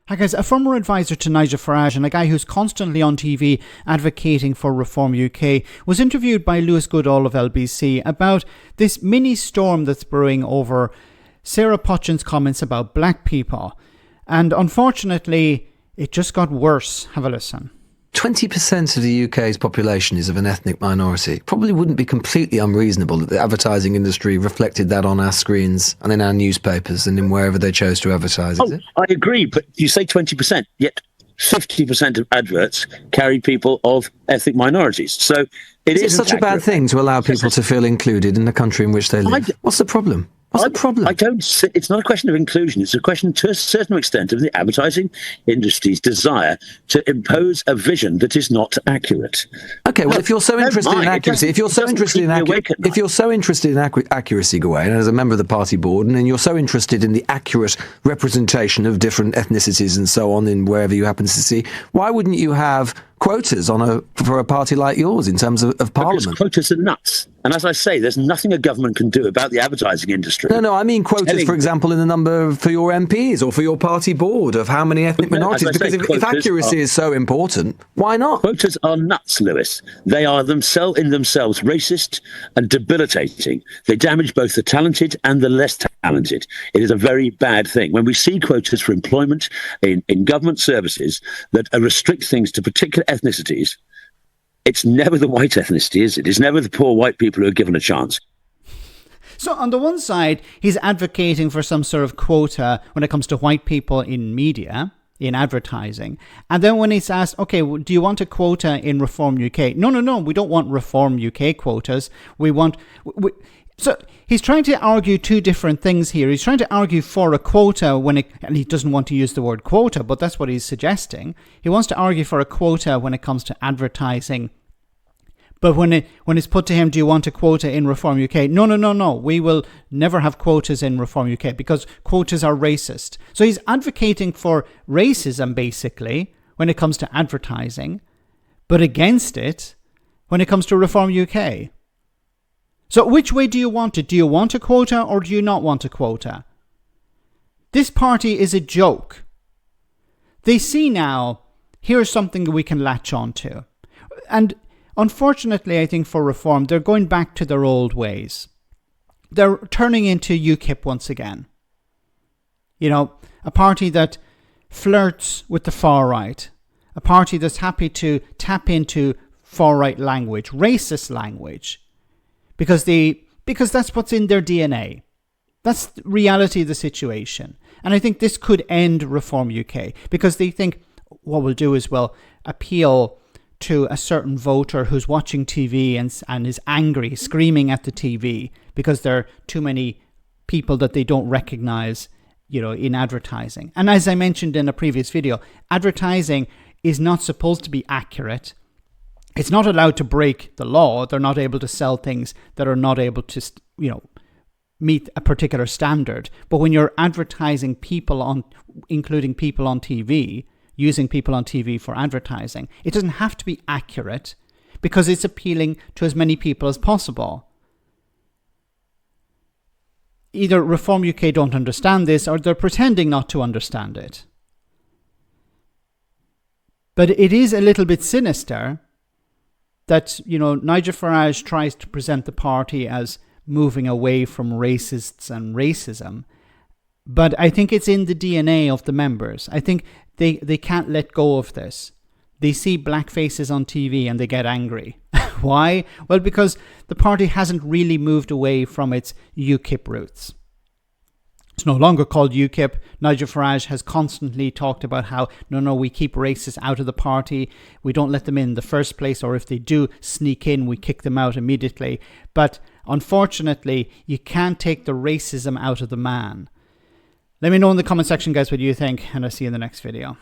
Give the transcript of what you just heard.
Hi guys, a former advisor to Nigel Farage and a guy who's constantly on TV advocating for Reform UK was interviewed by Lewis Goodall of LBC about this mini storm that's brewing over Sarah Pochin's comments about black people. And unfortunately, it just got worse. Have a listen. 20% of the UK's population is of an ethnic minority. It probably wouldn't be completely unreasonable that the advertising industry reflected that on our screens and in our newspapers and in wherever they chose to advertise. Is it? I agree, but you say 20%, yet 50% of adverts carry people of ethnic minorities. So is it such a bad thing to allow people to feel included in the country in which they live? What's the problem? What's the problem? It's not a question of inclusion. It's a question, to a certain extent, of the advertising industry's desire to impose a vision that is not accurate. Okay, well, if you're so interested in accuracy, if you're so interested in accuracy, Gawain, as a member of the party board, and you're so interested in the accurate representation of different ethnicities and so on in wherever you happen to see, why wouldn't you have quotas for a party like yours in terms of Parliament? Because quotas are nuts. And as I say, there's nothing a government can do about the advertising industry. No, I mean quotas, for example, in the number for your MPs or for your party board of how many ethnic minorities. Because if accuracy is so important, why not? Quotas are nuts, Lewis. They are in themselves racist and debilitating. They damage both the talented and the less talented. It is a very bad thing. When we see quotas for employment in government services that restrict things to particular ethnicities, it's never the white ethnicity, is it? It's never the poor white people who are given a chance. So on the one side, he's advocating for some sort of quota when it comes to white people in media, in advertising. And then when he's asked, okay, do you want a quota in Reform UK? No, we don't want Reform UK quotas. So he's trying to argue two different things here. He's trying to argue for a quota and he doesn't want to use the word quota, but that's what he's suggesting. He wants to argue for a quota when it comes to advertising. But when it's put to him, do you want a quota in Reform UK? No. We will never have quotas in Reform UK because quotas are racist. So he's advocating for racism, basically, when it comes to advertising, but against it when it comes to Reform UK. So which way do you want it? Do you want a quota or do you not want a quota? This party is a joke. They see now, here's something we can latch on to. And unfortunately, I think for Reform, they're going back to their old ways. They're turning into UKIP once again. You know, a party that flirts with the far right. A party that's happy to tap into far right language, racist language. Because that's what's in their DNA. That's the reality of the situation. And I think this could end Reform UK because they think what we'll do is we'll appeal to a certain voter who's watching TV and is angry, screaming at the TV because there are too many people that they don't recognize, in advertising. And as I mentioned in a previous video, advertising is not supposed to be accurate. It's not allowed to break the law. They're not able to sell things that are not able to, meet a particular standard. But when you're advertising including people on TV, using people on TV for advertising, it doesn't have to be accurate because it's appealing to as many people as possible. Either Reform UK don't understand this or they're pretending not to understand it. But it is a little bit sinister that, Nigel Farage tries to present the party as moving away from racists and racism. But I think it's in the DNA of the members. I think they can't let go of this. They see black faces on TV and they get angry. Why? Well, because the party hasn't really moved away from its UKIP roots. It's no longer called UKIP. Nigel Farage has constantly talked about how, no, we keep racists out of the party. We don't let them in the first place, or if they do sneak in, we kick them out immediately. But unfortunately, you can't take the racism out of the man. Let me know in the comment section, guys, what you think, and I'll see you in the next video.